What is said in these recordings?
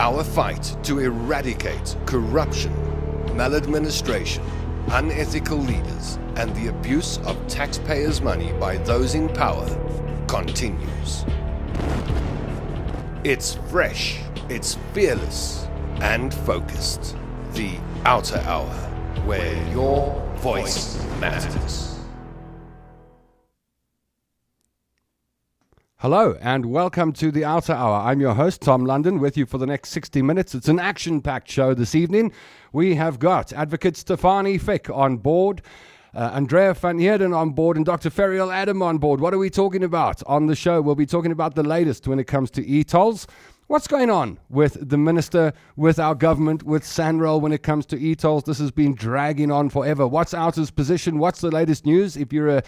Our fight to eradicate corruption, maladministration, unethical leaders, and the abuse of taxpayers' money by those in power continues. It's fresh, it's fearless, and focused. The OUTA Hour, where your voice matters. Hello and welcome to the OUTA Hour. I'm your host, Tom London, with you for the next 60 minutes. It's an action-packed show this evening. We have got Advocate Stefanie Fick on board, Andrea van Heerden on board, and Dr. Ferial Adam on board. What are we talking about on the show? We'll be talking about the latest when it comes to eTolls. What's going on with the minister, with our government, with SANRAL when it comes to eTolls? This has been dragging on forever. What's OUTA's position? What's the latest news? If you've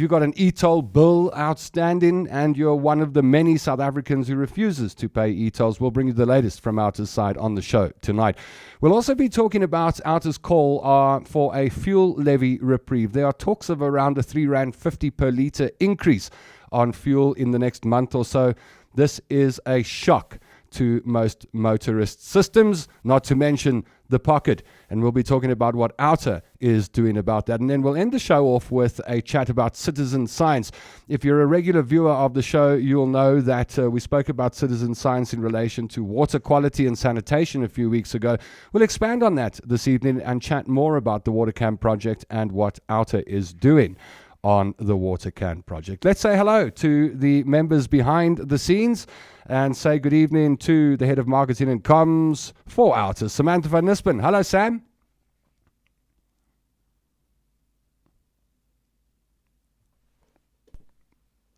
got an eToll bill outstanding and you're one of the many South Africans who refuses to pay eTolls, we'll bring you the latest from OUTA's side on the show tonight. We'll also be talking about OUTA's call for a fuel levy reprieve. There are talks of around a R3.50 per litre increase on fuel in the next month or so. This is a shock to most motorist systems, not to mention the pocket. And we'll be talking about what OUTA is doing about that. And then we'll end the show off with a chat about citizen science. If you're a regular viewer of the show, you'll know that we spoke about citizen science in relation to water quality and sanitation a few weeks ago. We'll expand on that this evening and chat more about the Water Can project and what OUTA is doing on the Water Can project. Let's say hello to the members behind the scenes and say good evening to the head of marketing and comms for OUTA, Samantha van Nispen. Hello, Sam.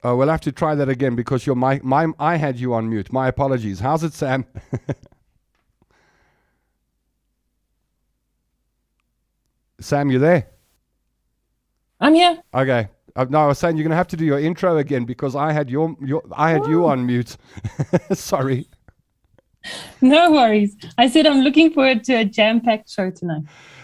Oh, we'll have to try that again because I had you on mute. My apologies. How's it, Sam? Sam, you there? I'm here. Okay. No, I was saying you're going to have to do your intro again because I had you on mute. Sorry. No worries. I said I'm looking forward to a jam-packed show tonight.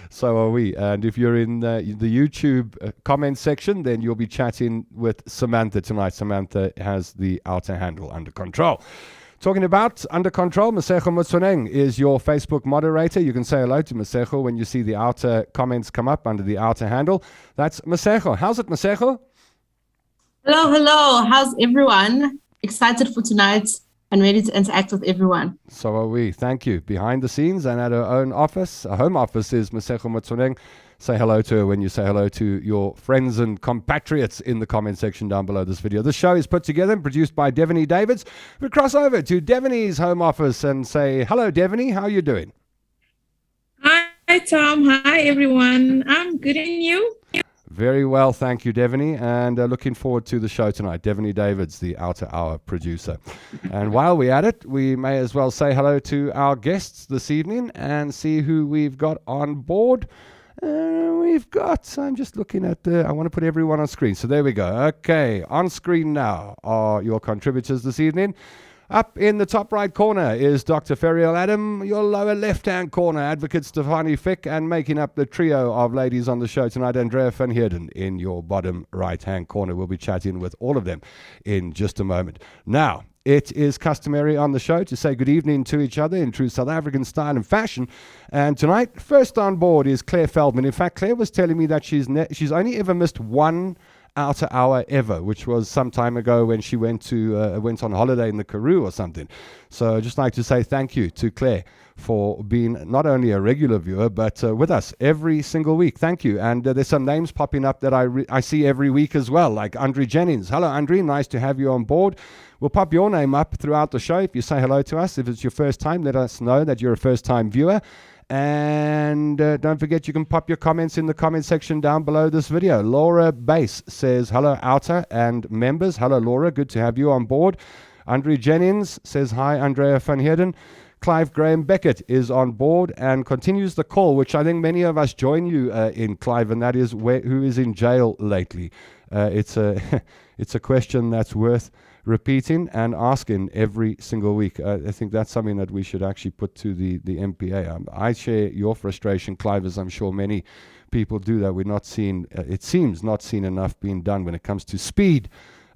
So are we. And if you're in the YouTube comment section, then you'll be chatting with Samantha tonight. Samantha has the OUTA handle under control. Talking about under control, Masego Motsoneng is your Facebook moderator. You can say hello to Masego when you see the OUTA comments come up under the OUTA handle. That's Masego. How's it, Masego? Hello. How's everyone? Excited for tonight and ready to interact with everyone. So are we. Thank you. Behind the scenes and at her own office, her home office is Masego Motsoneng. Say hello to her when you say hello to your friends and compatriots in the comment section down below this video. This show is put together and produced by Stefanie Davids. We cross over to Stefani's home office and say, hello, Stefanie. How are you doing? Hi, Tom. Hi, everyone. I'm good, and you? Very well, thank you, Stefanie, and looking forward to the show tonight. Stefanie Davids, the OUTA Hour producer. And while we're at it, we may as well say hello to our guests this evening and see who we've got on board. I'm just looking at I want to put everyone on screen. So there we go. Okay, on screen now are your contributors this evening. Up in the top right corner is Dr. Ferial Adam, your lower left-hand corner, Advocate Stefanie Fick, and making up the trio of ladies on the show tonight, Andrea van Heerden in your bottom right-hand corner. We'll be chatting with all of them in just a moment. Now, it is customary on the show to say good evening to each other in true South African style and fashion. And tonight, first on board is Claire Feldman. In fact, Claire was telling me that she's only ever missed one OUTA Hour ever, which was some time ago when she went on holiday in the Karoo or something. So I'd just like to say thank you to Claire for being not only a regular viewer, but with us every single week. Thank you. And there's some names popping up that I see every week as well, like Andre Jennings. Hello, Andre. Nice to have you on board. We'll pop your name up throughout the show if you say hello to us. If it's your first time, let us know that you're a first-time viewer. And don't forget, you can pop your comments in the comment section down below this video. Laura Bass says, hello, OUTA and members. Hello, Laura. Good to have you on board. Andre Jennings says, hi, Andrea van Heerden. Clive Graham Beckett is on board and continues the call, which I think many of us join you in, Clive, and that is who is in jail lately. It's a question that's worth repeating and asking every single week. I think that's something that we should actually put to the MPA. I share your frustration, Clive, as I'm sure many people do, that we're not seeing, it seems not seen enough being done when it comes to speed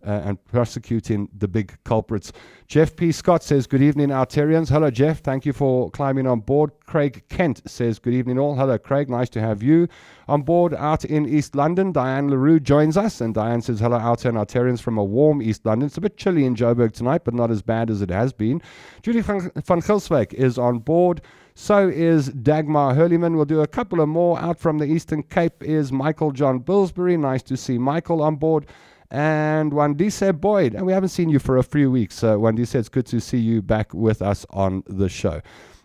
and prosecuting the big culprits. Jeff P. Scott says, good evening, Outarians. Hello, Jeff. Thank you for climbing on board. Craig Kent says, good evening, all. Hello, Craig. Nice to have you on board out in East London. Diane LaRue joins us, and Diane says, hello, Outa and Outarians from a warm East London. It's a bit chilly in Joburg tonight, but not as bad as it has been. Judy van Gilswyk is on board. So is Dagmar Hurleyman. We'll do a couple of more. Out from the Eastern Cape is Michael John Billsbury. Nice to see Michael on board. And Wandise Boyd. And we haven't seen you for a few weeks. Wandise, it's good to see you back with us on the show.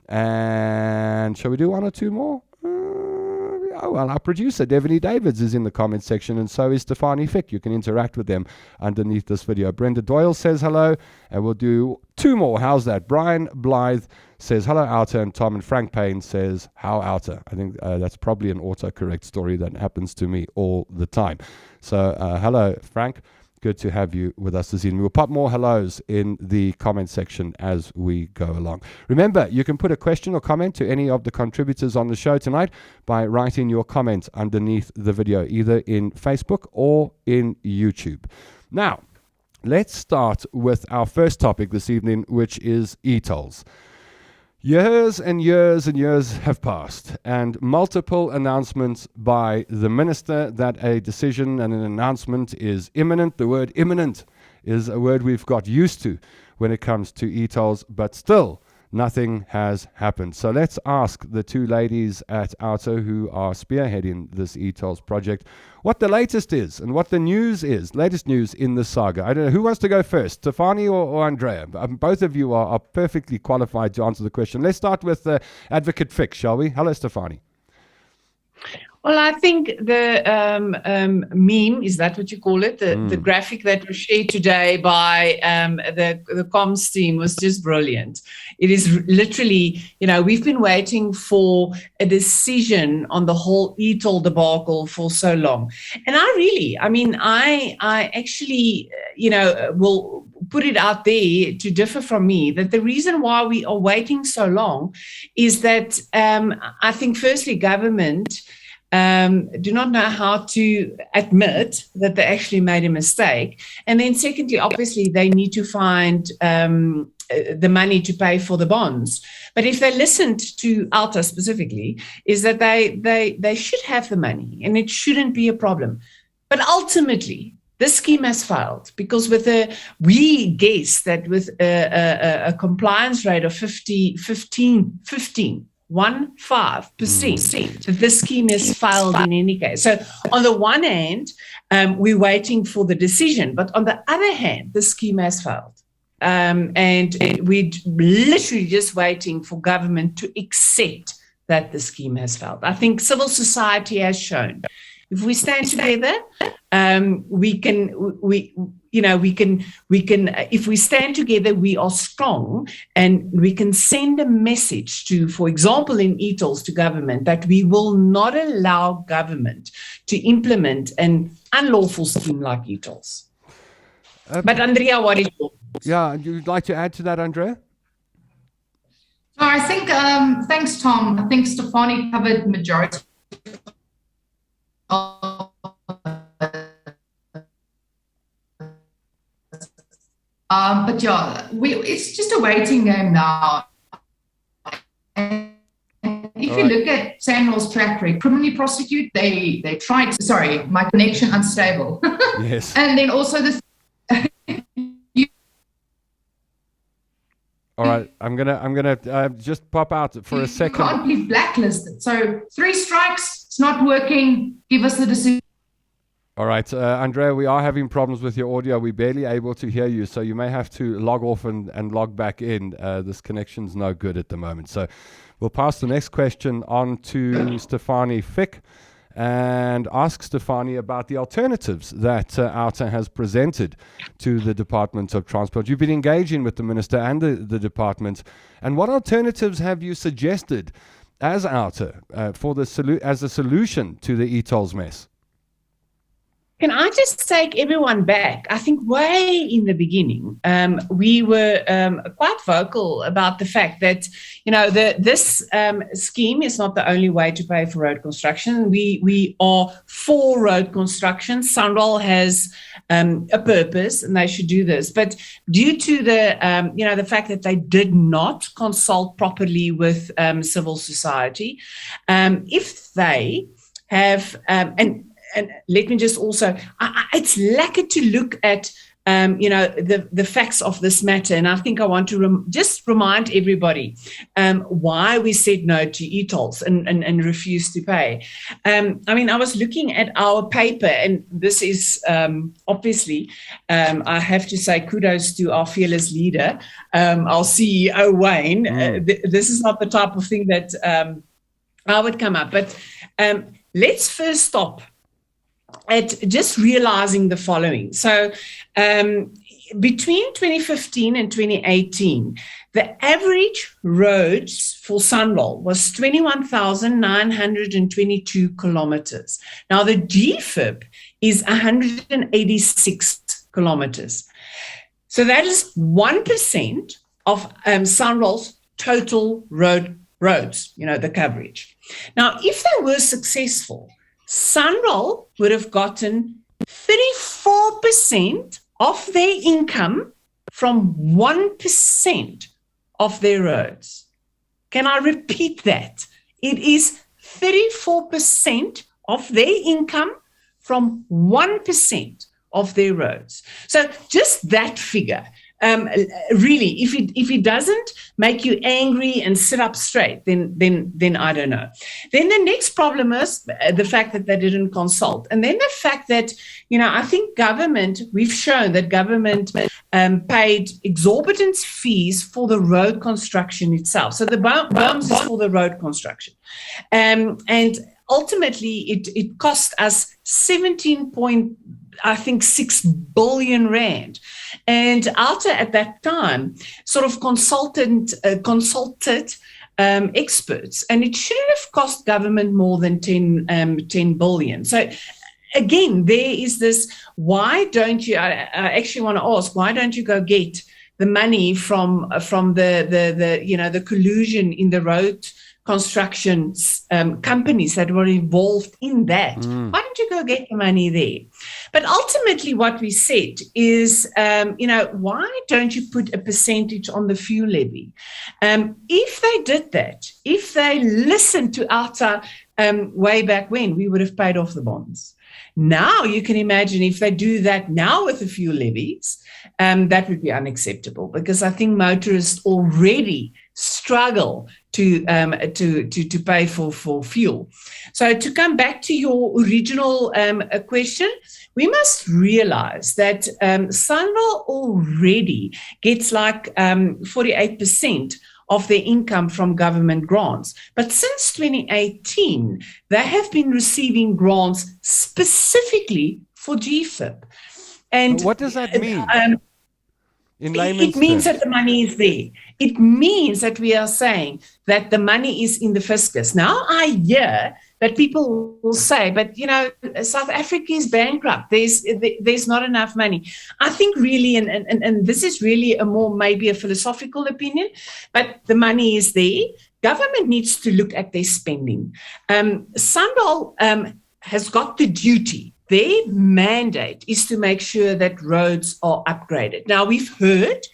And shall we do one or two more? Oh, well, our producer, Devony Davids, is in the comment section, and so is Stefanie Fick. You can interact with them underneath this video. Brenda Doyle says hello, and we'll do two more. How's that? Brian Blythe says hello, Outa, and Tom and Frank Payne says how Outa. I think that's probably an autocorrect story that happens to me all the time. So hello, Frank. Good to have you with us this evening. We'll pop more hellos in the comment section as we go along. Remember, you can put a question or comment to any of the contributors on the show tonight by writing your comment underneath the video, either in Facebook or in YouTube. Now, let's start with our first topic this evening, which is eTolls. Years and years and years have passed, and multiple announcements by the minister that a decision and an announcement is imminent. The word imminent is a word we've got used to when it comes to eTolls, but still nothing has happened. So let's ask the two ladies at OUTA who are spearheading this eTolls project what the latest is and what the news is, latest news in the saga. I don't know, who wants to go first, Stefanie or Andrea? Both of you are perfectly qualified to answer the question. Let's start with Advocate Fick, shall we? Hello, Stefanie. Well, I think the meme, is that what you call it? The graphic that was shared today by the comms team was just brilliant. It is literally, we've been waiting for a decision on the whole eToll debacle for so long. And I actually, will put it out there to differ from me, that the reason why we are waiting so long is that I think firstly government do not know how to admit that they actually made a mistake. And then secondly, obviously, they need to find the money to pay for the bonds. But if they listened to OUTA specifically, is that they should have the money and it shouldn't be a problem. But ultimately, this scheme has failed because we guess that with a compliance rate of 15%, that this scheme has failed in any case. So on the one hand, we're waiting for the decision, but on the other hand, the scheme has failed. And we're literally just waiting for government to accept that the scheme has failed. I think civil society has shown if we stand together, we can. If we stand together, we are strong, and we can send a message to, for example, in eTolls to government, that we will not allow government to implement an unlawful scheme like eTolls. But Andrea, what is your thoughts? Yeah, you'd like to add to that, Andrea? So I think, thanks, Tom. I think Stefanie covered the majority of but yeah, it's just a waiting game now. And if you look at Samuel's track record, criminally prosecute, they tried. Sorry, my connection unstable. Yes. And then also this. All right, I'm gonna just pop out for a second. You can't be blacklisted. So 3 strikes, it's not working. Give us the decision. All right, Andrea, we are having problems with your audio. We're barely able to hear you, so you may have to log off and log back in. This connection's no good at the moment. So we'll pass the next question on to Stefanie Fick and ask Stefanie about the alternatives that OUTA has presented to the Department of Transport. You've been engaging with the Minister and the Department, and what alternatives have you suggested as OUTA as a solution to the eTolls mess? Can I just take everyone back? I think way in the beginning, we were quite vocal about the fact that, this scheme is not the only way to pay for road construction. We are for road construction. SANRAL has a purpose and they should do this. But due to the fact that they did not consult properly with civil society, if they have, and let me just also, it's lacquer to look at, the facts of this matter. And I think I want to just remind everybody why we said no to eTolls and refused to pay. I was looking at our paper, and this is obviously, I have to say kudos to our fearless leader, our CEO, Wayne. This is not the type of thing that I would come up. But let's first stop at just realizing the following. So between 2015 and 2018, the average roads for SANRAL was 21,922 kilometers. Now the GFIP is 186 kilometers. So that is 1% of SANRAL's total roads, the coverage. Now, if they were successful, SANRAL would have gotten 34% of their income from 1% of their roads. Can I repeat that? It is 34% of their income from 1% of their roads. So just that figure. Really, if it doesn't make you angry and sit up straight, then I don't know. Then the next problem is the fact that they didn't consult, and then the fact that I think we've shown that government paid exorbitant fees for the road construction itself. So the BOMS is for the road construction, and ultimately it cost us 17.6 billion rand. And OUTA at that time sort of consulted experts, and it shouldn't have cost government more than 10 billion. So again, there is this, why don't you, I actually want to ask, why don't you go get the money from the collusion in the road construction companies that were involved in that? Why don't you go get the money there? But ultimately what we said is, why don't you put a percentage on the fuel levy? If they did that, if they listened to OUTA way back when, we would have paid off the bonds. Now you can imagine if they do that now with the fuel levies, that would be unacceptable, because I think motorists already struggle to pay for fuel. So to come back to your original question, we must realize that SANRAL already gets like 48% of their income from government grants. But since 2018, they have been receiving grants specifically for GFIP. And what does that mean? In it means that the money is there. It means that we are saying that the money is in the fiscus. Now I hear that people will say, but South Africa is bankrupt. There's not enough money. I think really, and this is really maybe a philosophical opinion, but the money is there. Government needs to look at their spending. SANRAL has got the duty. Their mandate is to make sure that roads are upgraded. Now, we've heard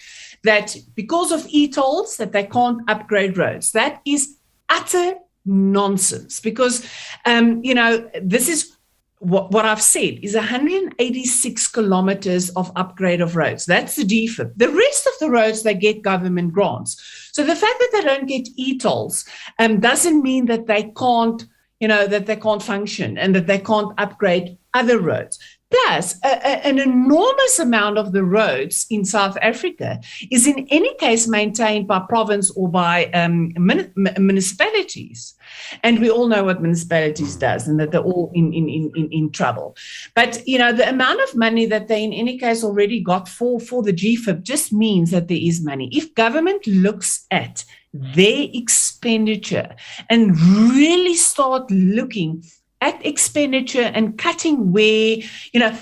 that because of eTolls that they can't upgrade roads. That is utter nonsense, because, this is what I've said is 186 kilometers of upgrade of roads. That's the GFIP. The rest of the roads, they get government grants. So the fact that they don't get eTolls doesn't mean that they can't, that they can't function and that they can't upgrade other roads. Plus, an enormous amount of the roads in South Africa is in any case maintained by province or by municipalities. And we all know what municipalities does, and that they're all in trouble. But, the amount of money that they in any case already got for the GFIP just means that there is money. If government looks at their expenditure and really start looking at expenditure and cutting where,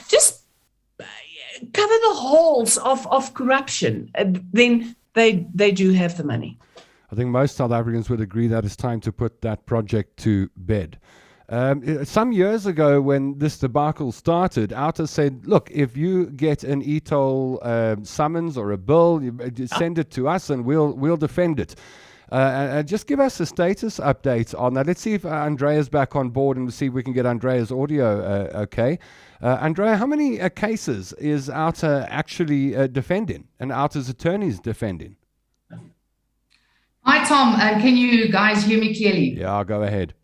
just cover the holes of corruption, then they do have the money. I think most South Africans would agree that it's time to put that project to bed. Some years ago, when this debacle started, OUTA said, look, if you get an eToll summons or a bill, you send it to us and we'll defend it. Just give us a status update on that. Let's see if Andrea's back on board and see if we can get Andrea's audio okay. Andrea, how many cases is OUTA actually defending and OUTA's attorneys defending? Hi, Tom. Can you guys hear me clearly? Yeah, go ahead.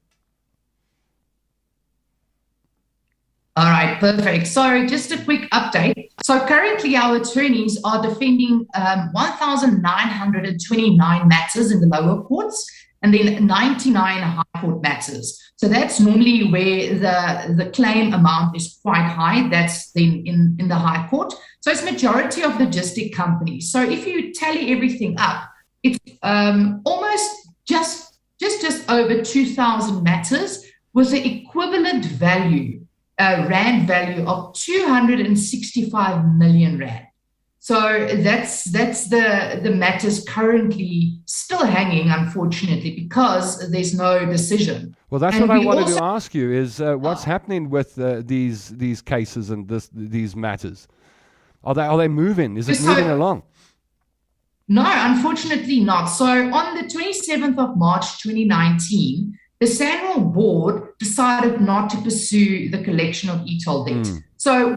All right, perfect. So just a quick update. So currently our attorneys are defending 1,929 matters in the lower courts and then 99 high court matters. So that's normally where the claim amount is quite high. That's then in the high court. So it's majority of logistic companies. So if you tally everything up, it's almost just over 2,000 matters with the equivalent value, rand value of 265 million rand. So that's the matters currently still hanging, unfortunately, because there's no decision. Well, that's what I wanted to ask you is what's happening with these cases and these matters? Are they moving? Is it moving along? No, unfortunately not. So on the 27th of March 2019, the SANRAL board decided not to pursue the collection of eToll debt. So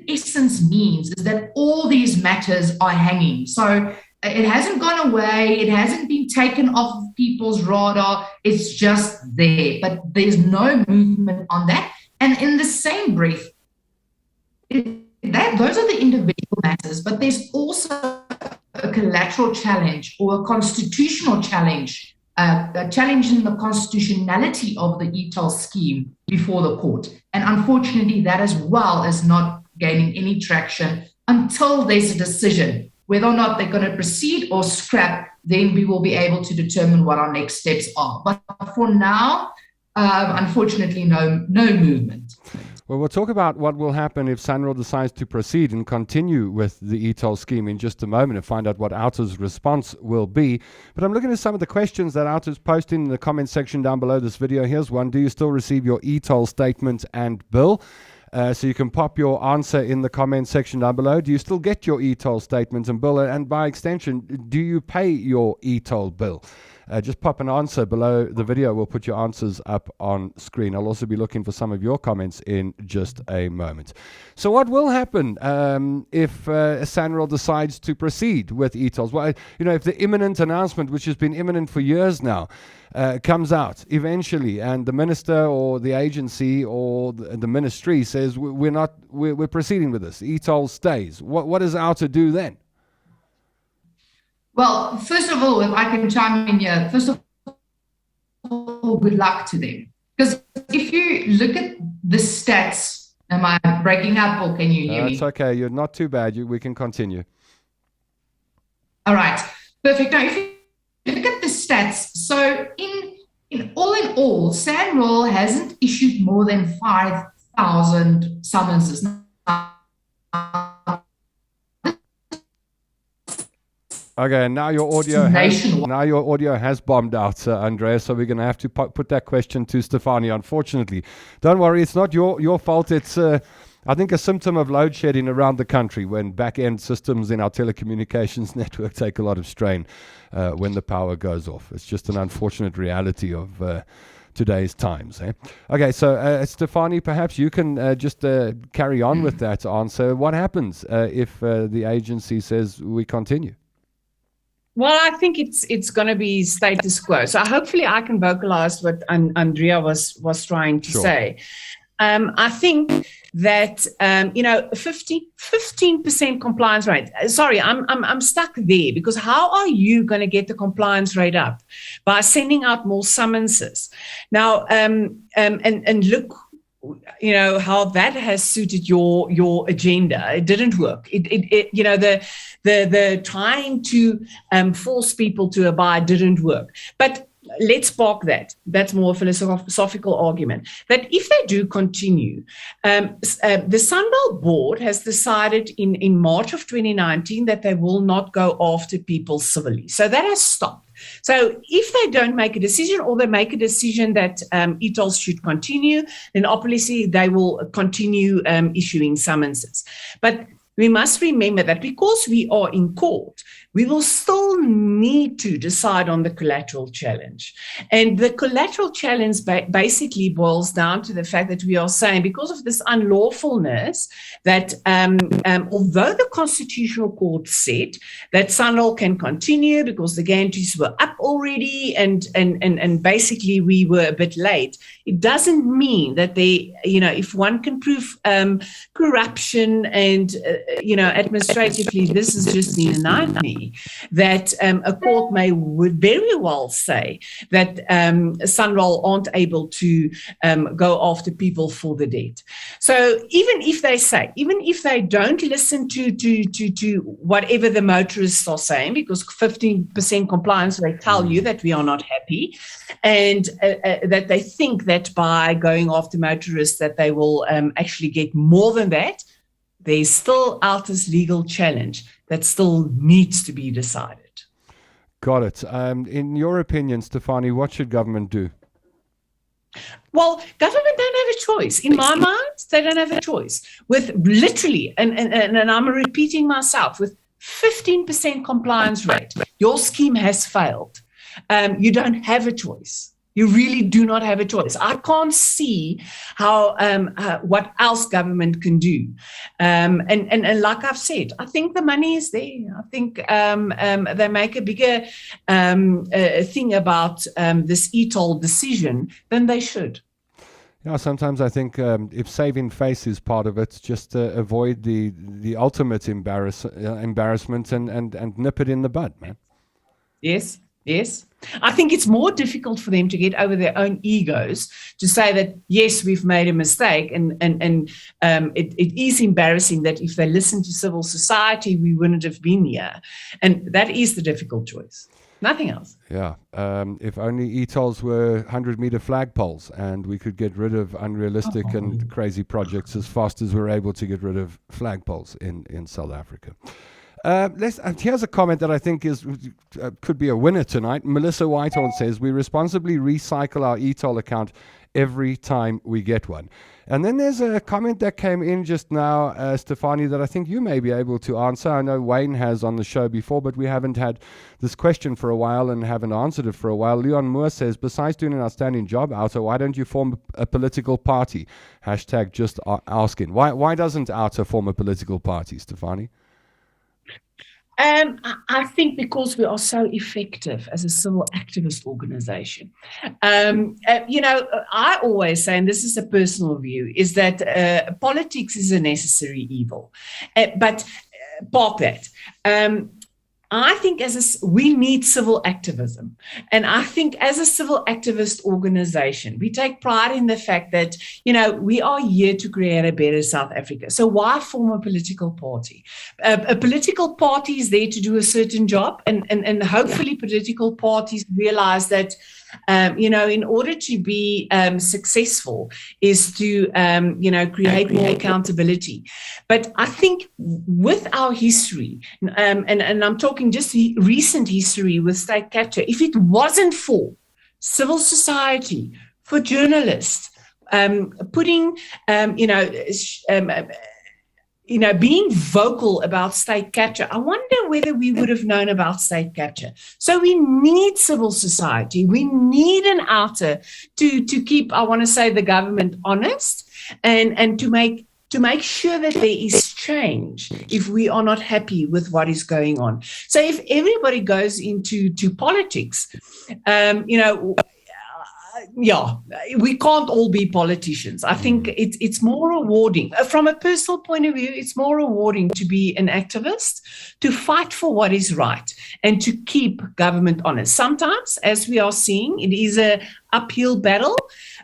essence means is that all these matters are hanging. So it hasn't gone away. It hasn't been taken off of people's radar. It's just there, but there's no movement on that. And in the same breath, those are the individual matters, but there's also a collateral challenge or a constitutional challenge, challenging the constitutionality of the eToll scheme before the court. And unfortunately, that as well is not gaining any traction until there's a decision. Whether or not they're going to proceed or scrap, then we will be able to determine what our next steps are. But for now, unfortunately, no movement. Well, we'll talk about what will happen if SANRAL decides to proceed and continue with the eToll scheme in just a moment and find out what OUTA's response will be. But I'm looking at some of the questions that OUTA's posting in the comment section down below this video. Here's one. Do you still receive your eToll statement and bill? So you can pop your answer in the comment section down below. Do you still get your eToll statement and bill? And by extension, do you pay your eToll bill? Just pop an answer below the video. We'll put your answers up on screen. I'll also be looking for some of your comments in just a moment. So what will happen if SANRAL decides to proceed with eTolls? Well, if the imminent announcement, which has been imminent for years now, comes out eventually, and the minister or the agency or the ministry says we're proceeding with this, eToll stays. What does OUTA do then? Well, first of all, if I can chime in here, first of all, good luck to them. Because if you look at the stats, am I breaking up or can you hear me? It's okay. You're not too bad. We can continue. All right. Perfect. Now, if you look at the stats, so in all, SANRAL hasn't issued more than 5,000 summonses. Okay, now your audio has bombed out, Andrea, so we're going to have to put that question to Stefanie, unfortunately. Don't worry, it's not your fault. It's, I think, a symptom of load shedding around the country when back-end systems in our telecommunications network take a lot of strain when the power goes off. It's just an unfortunate reality of today's times. Okay, so Stefanie, perhaps you can just carry on with that answer. What happens if the agency says we continue? Well, I think it's going to be status quo. So hopefully I can vocalize what Andrea was trying to say. I think that 15% compliance rate. Sorry, I'm stuck there, because how are you going to get the compliance rate up? By sending out more summonses. Now, and look, how that has suited your agenda. It didn't work. The trying to force people to abide didn't work. But let's park that. That's more a philosophical argument. That if they do continue, the Sunbelt Board has decided in March of 2019 that they will not go after people civilly. So that has stopped. So if they don't make a decision, or they make a decision that eTolls should continue, then obviously they will continue issuing summonses. But we must remember that because we are in court, we will still need to decide on the collateral challenge. And the collateral challenge basically boils down to the fact that we are saying, because of this unlawfulness, that although the Constitutional Court said that Sunroll can continue because the guarantees were up already and basically we were a bit late, it doesn't mean that they, if one can prove corruption and, administratively, this is just the nightmare, that a court would very well say that Sunroll aren't able to go after people for the debt. So even if they don't listen to whatever the motorists are saying, because 15% compliance, they tell you that we are not happy, and that they think that by going after motorists that they will actually get more than that, there's still OUTA's legal challenge that still needs to be decided. Got it. In your opinion, Stefanie, what should government do? Well, government don't have a choice. In my mind, they don't have a choice. With literally, and I'm repeating myself, with 15% compliance rate, your scheme has failed. You don't have a choice. You really do not have a choice. I can't see how what else government can do. And like I've said, I think the money is there. I think they make a bigger thing about this eToll decision than they should. Yeah, sometimes I think if saving face is part of it, just avoid the ultimate embarrassment and nip it in the bud, man. Yes. I think it's more difficult for them to get over their own egos to say that, yes, we've made a mistake. And it is embarrassing that if they listened to civil society, we wouldn't have been here. And that is the difficult choice. Nothing else. Yeah. If only eTolls were 100-meter flagpoles and we could get rid of unrealistic and crazy projects as fast as we're able to get rid of flagpoles in South Africa. Here's a comment that I think could be a winner tonight. Melissa Whitehorn says, we responsibly recycle our eToll account every time we get one. And then there's a comment that came in just now, Stefanie, that I think you may be able to answer. I know Wayne has on the show before, but we haven't had this question for a while and haven't answered it for a while. Leon Moore says, besides doing an outstanding job, OUTA, why don't you form a political party? # just asking. Why doesn't OUTA form a political party, Stefanie? I think because we are so effective as a civil activist organization. I always say, and this is a personal view, is that politics is a necessary evil. But park that. I think we need civil activism. And I think as a civil activist organization, we take pride in the fact that, we are here to create a better South Africa. So why form a political party? A political party is there to do a certain job. And hopefully political parties realize that, in order to be successful is to, create more accountability. But I think with our history, and I'm talking just recent history with state capture, if it wasn't for civil society, for journalists, putting, being vocal about state capture, I wonder whether we would have known about state capture. So we need civil society. We need an OUTA to keep, I want to say, the government honest and to make sure that there is change if we are not happy with what is going on. So if everybody goes into politics, we can't all be politicians. I think it's more rewarding. From a personal point of view, it's more rewarding to be an activist, to fight for what is right, and to keep government honest. Sometimes, as we are seeing, it is an uphill battle,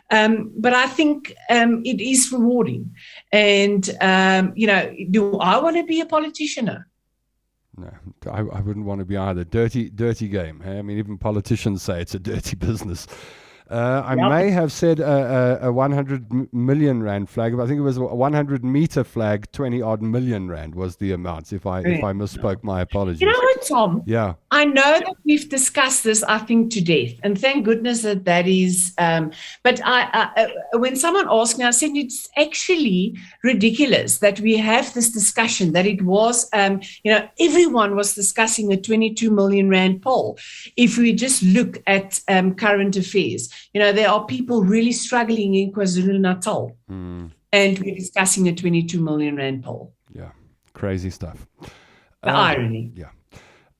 but I think it is rewarding. And, do I want to be a politician? No, I wouldn't want to be either. Dirty game. I mean, even politicians say it's a dirty business. I may have said a 100 million rand flag, but I think it was a 100 meter flag, 20 odd million rand was the amount. If I misspoke, my apologies. You know what, Tom? Yeah. I know that we've discussed this, I think, to death, and thank goodness that is. But when someone asked me, I said it's actually ridiculous that we have this discussion. That it was, everyone was discussing a 22 million rand poll. If we just look at current affairs, there are people really struggling in KwaZulu-Natal, and we're discussing a 22 million rand poll. Yeah, crazy stuff. The irony. Yeah.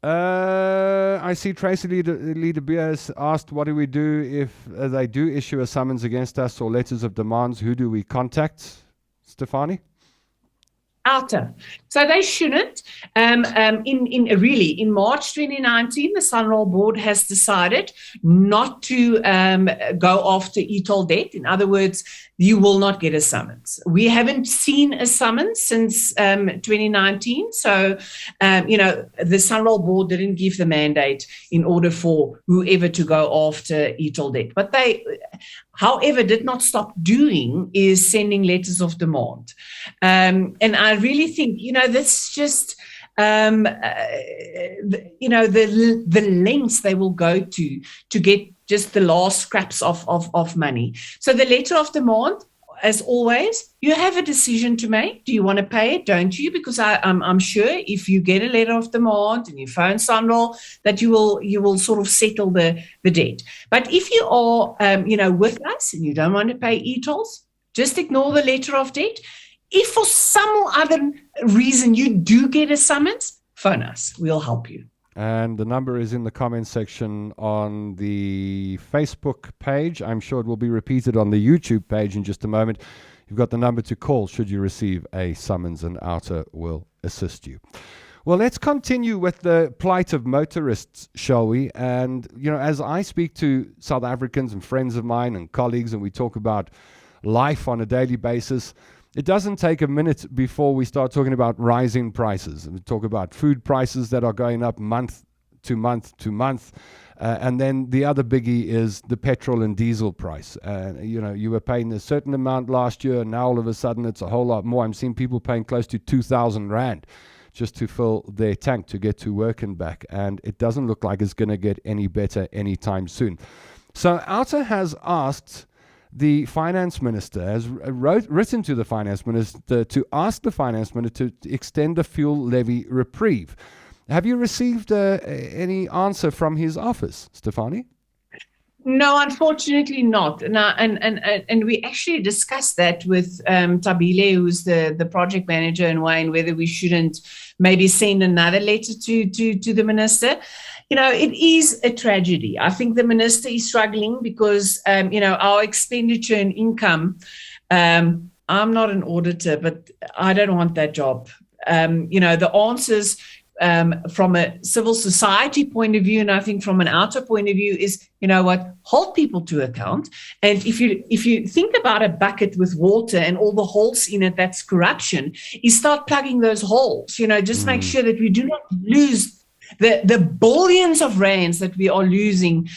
I see Tracy Leader Beer has asked, what do we do if they do issue a summons against us or letters of demands? Who do we contact? Stefanie? OUTA. So they shouldn't. In March 2019, the SANRAL board has decided not to go after eToll debt. In other words, you will not get a summons. We haven't seen a summons since 2019. So, the SANRAL board didn't give the mandate in order for whoever to go after eToll debt. But they, however, did not stop doing is sending letters of demand. And I really think, that's just, the lengths they will go to get just the last scraps of money. So the letter of demand, as always, you have a decision to make. Do you want to pay it? Don't you? Because I'm sure if you get a letter of demand and you phone SANRAL, that you will sort of settle the debt. But if you are, with us and you don't want to pay eTolls, just ignore the letter of debt. If for some other reason you do get a summons, phone us. We'll help you. And the number is in the comment section on the Facebook page. I'm sure it will be repeated on the YouTube page in just a moment. You've got the number to call should you receive a summons, and OUTA will assist you. Well, let's continue with the plight of motorists, shall we? And, as I speak to South Africans and friends of mine and colleagues, and we talk about life on a daily basis, it doesn't take a minute before we start talking about rising prices. We talk about food prices that are going up month to month to month. And then the other biggie is the petrol and diesel price. You were paying a certain amount last year, and now all of a sudden it's a whole lot more. I'm seeing people paying close to 2,000 Rand just to fill their tank to get to work and back. And it doesn't look like it's going to get any better anytime soon. So OUTA has asked the finance minister, has written to the finance minister to ask the finance minister to extend the fuel levy reprieve. Have you received any answer from his office, Stefanie? No, unfortunately not. And we actually discussed that with Tabile, who's the project manager, and Wayne, whether we shouldn't maybe send another letter to the minister. It is a tragedy. I think the minister is struggling because, our expenditure and income, I'm not an auditor, but I don't want that job. The answers from a civil society point of view, and I think from an OUTA point of view, is, hold people to account. And if you think about a bucket with water and all the holes in it, that's corruption, you start plugging those holes, just make sure that we do not lose the billions of rands that we are losing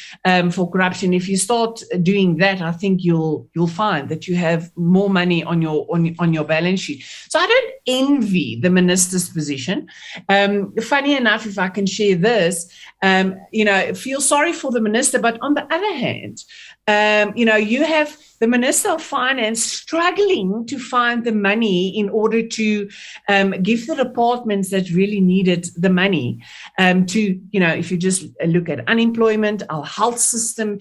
for corruption. If you start doing that, I think you'll find that you have more money on your balance sheet. So I don't envy the minister's position. Funny enough, if I can share this, feel sorry for the minister, but on the other hand, you have the Minister of Finance struggling to find the money in order to give the departments that really needed the money if you just look at unemployment, our health system,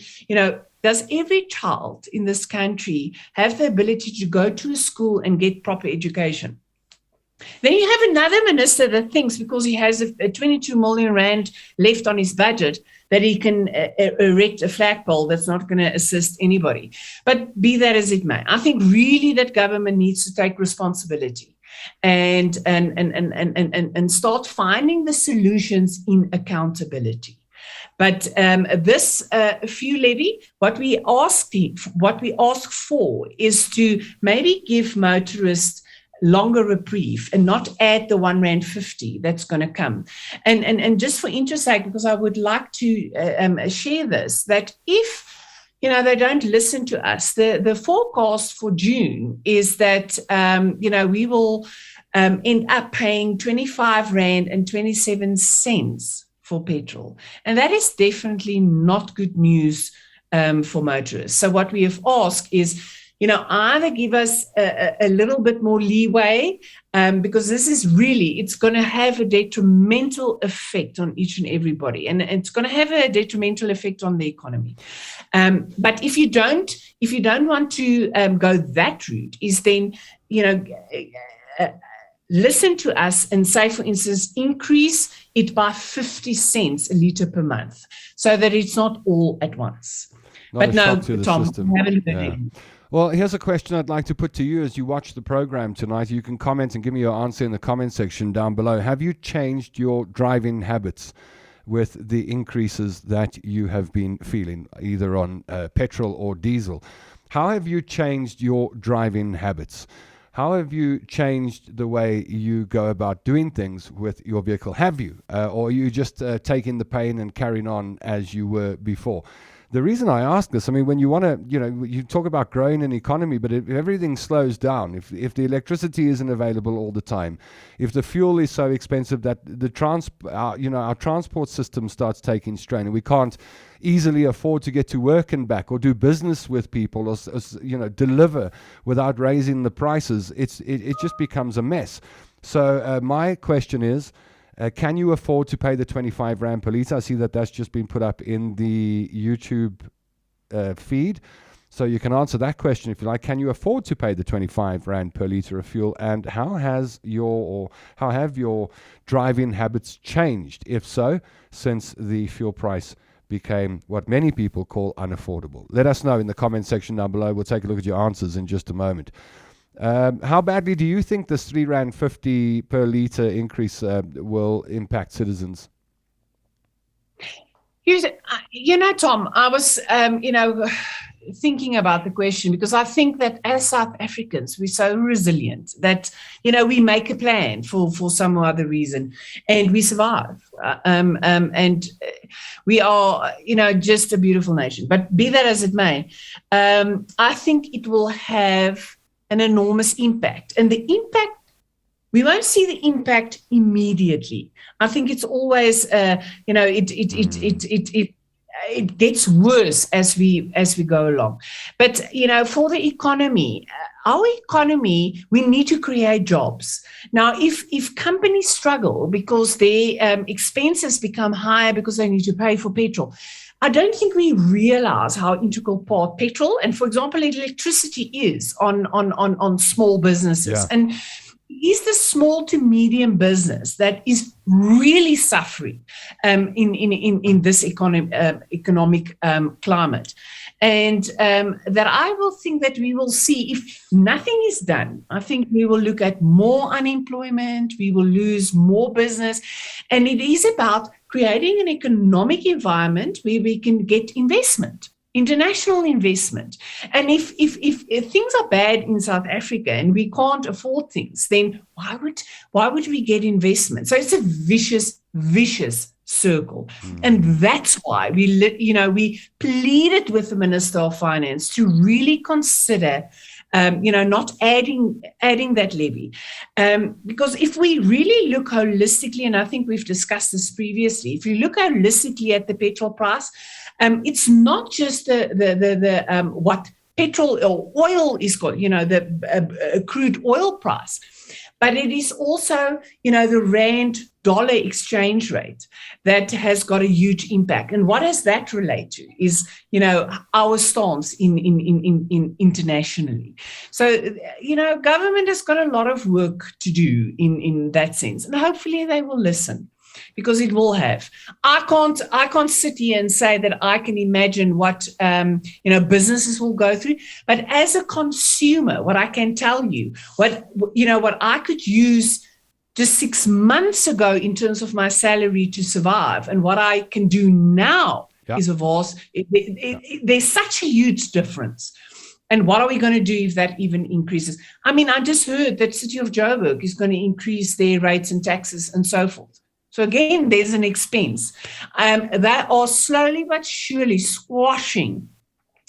does every child in this country have the ability to go to a school and get proper education? Then you have another minister that thinks because he has a 22 million Rand left on his budget that he can erect a flagpole that's not going to assist anybody. But be that as it may, I think really that government needs to take responsibility and start finding the solutions in accountability. But this fuel levy, what we ask for is to maybe give motorists longer reprieve and not add the R1.50 that's going to come. And just for interest sake, because I would like to share this, that if they don't listen to us, the forecast for June is that we will end up paying 25 Rand and 27 cents for petrol, and that is definitely not good news for motorists. So what we have asked is, either give us a little bit more leeway, because this is really, it's going to have a detrimental effect on each and everybody, and it's going to have a detrimental effect on the economy. But if you don't want to go that route, is then, listen to us and say, for instance, increase it by 50 cents a litre per month, so that it's not all at once. Not but no, Tom, system. we haven't heard anything. Well, here's a question I'd like to put to you as you watch the program tonight. You can comment and give me your answer in the comment section down below. Have you changed your driving habits with the increases that you have been feeling, either on petrol or diesel? How have you changed your driving habits? How have you changed the way you go about doing things with your vehicle? Have you? Or are you just taking the pain and carrying on as you were before? The reason I ask this, I mean, when you want to, you talk about growing an economy, but if everything slows down, if the electricity isn't available all the time, if the fuel is so expensive that our transport system starts taking strain, and we can't easily afford to get to work and back, or do business with people, or deliver without raising the prices, it just becomes a mess. So my question is, can you afford to pay the 25 Rand per litre? I see that's just been put up in the YouTube feed. So you can answer that question if you like. Can you afford to pay the 25 Rand per litre of fuel? And how have your driving habits changed, if so, since the fuel price became what many people call unaffordable? Let us know in the comment section down below. We'll take a look at your answers in just a moment. How badly do you think this R3.50 per litre increase will impact citizens? Tom, I was, thinking about the question, because I think that as South Africans, we're so resilient that, we make a plan for some other reason, and we survive. And we are, just a beautiful nation. But be that as it may, I think it will have an enormous impact. And the impact, we won't see the impact immediately. I think it's always, it gets worse as we go along. But, for the economy, our economy, we need to create jobs. Now, if companies struggle because their expenses become higher because they need to pay for petrol, I don't think we realize how integral part petrol and, for example, electricity is on small businesses. Yeah. And is the small to medium business that is really suffering in this economic climate. And that I will think that we will see, if nothing is done, I think we will look at more unemployment, we will lose more business. And it is about creating an economic environment where we can get investment, international investment. And if things are bad in South Africa and we can't afford things, then why would we get investment? So it's a vicious circle. And that's why we pleaded with the Minister of Finance to really consider not adding that levy. Because if we really look holistically, and I think we've discussed this previously, if you look holistically at the petrol price, it's not just the what petrol or oil is called, the crude oil price, but it is also, the Rand-dollar exchange rate that has got a huge impact. And what does that relate to is, our stance in internationally. So, government has got a lot of work to do in that sense, and hopefully they will listen. Because it will have. I can't sit here and say that I can imagine what businesses will go through. But as a consumer, what I can tell you, what I could use just 6 months ago in terms of my salary to survive, and what I can do now is a vast. There's such a huge difference. And what are we going to do if that even increases? I mean, I just heard that City of Joburg is going to increase their rates and taxes and so forth. So again, there's an expense. They are slowly but surely squashing,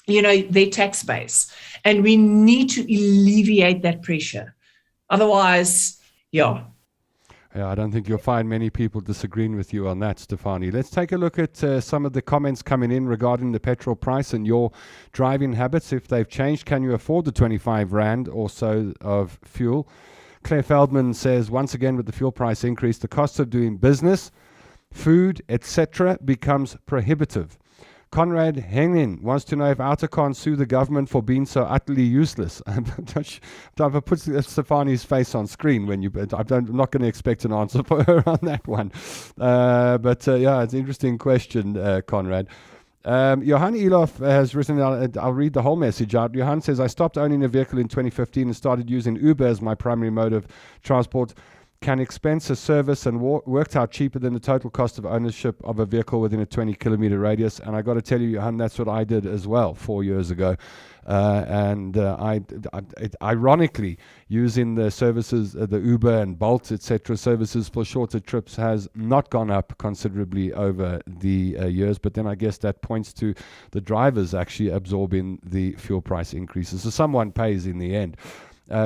their tax base. And we need to alleviate that pressure. Otherwise, yeah. Yeah, I don't think you'll find many people disagreeing with you on that, Stefanie. Let's take a look at some of the comments coming in regarding the petrol price and your driving habits. If they've changed, can you afford the 25 Rand or so of fuel? Claire Feldman says, once again, with the fuel price increase, the cost of doing business, food, etc. becomes prohibitive. Conrad Hennin wants to know if OUTA can't sue the government for being so utterly useless. I put Stefanie's face on screen when I'm not going to expect an answer for her on that one. But yeah, it's an interesting question, Conrad. Johan Elof has written, I'll read the whole message out. Johan says, I stopped owning a vehicle in 2015 and started using Uber as my primary mode of transport. Can expense a service and worked out cheaper than the total cost of ownership of a vehicle within a 20-kilometer radius. And I got to tell you, Johan, that's what I did as well 4 years ago. I ironically, using the services, the Uber and Bolt, etc., services for shorter trips has not gone up considerably over the years. But then I guess that points to the drivers actually absorbing the fuel price increases. So someone pays in the end.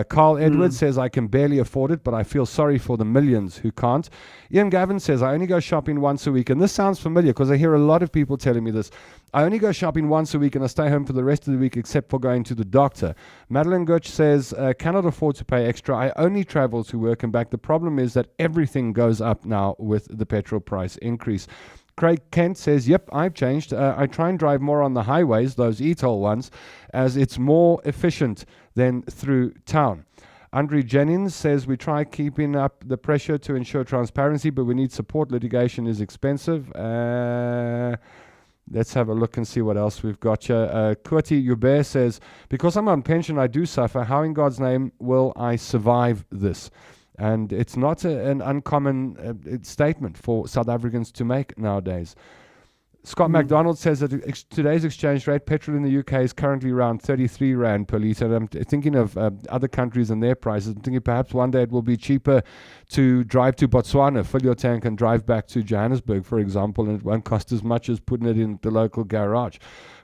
Carl Edwards says, I can barely afford it, but I feel sorry for the millions who can't. Ian Gavin says, I only go shopping once a week. And this sounds familiar because I hear a lot of people telling me this. I only go shopping once a week and I stay home for the rest of the week except for going to the doctor. Madeline Gutch says, cannot afford to pay extra. I only travel to work and back. The problem is that everything goes up now with the petrol price increase. Craig Kent says, yep, I've changed. I try and drive more on the highways, those eToll ones, as it's more efficient than through town. Andre Jennings says, we try keeping up the pressure to ensure transparency, but we need support. Litigation is expensive. Let's have a look and see what else we've got here. Kurti Hubert says, because I'm on pension, I do suffer. How in God's name will I survive this? And it's not an uncommon statement for South Africans to make nowadays. Scott MacDonald says that today's exchange rate, petrol in the UK is currently around 33 Rand per litre. I'm thinking of other countries and their prices. I'm thinking perhaps one day it will be cheaper to drive to Botswana, fill your tank and drive back to Johannesburg, for example, and it won't cost as much as putting it in the local garage.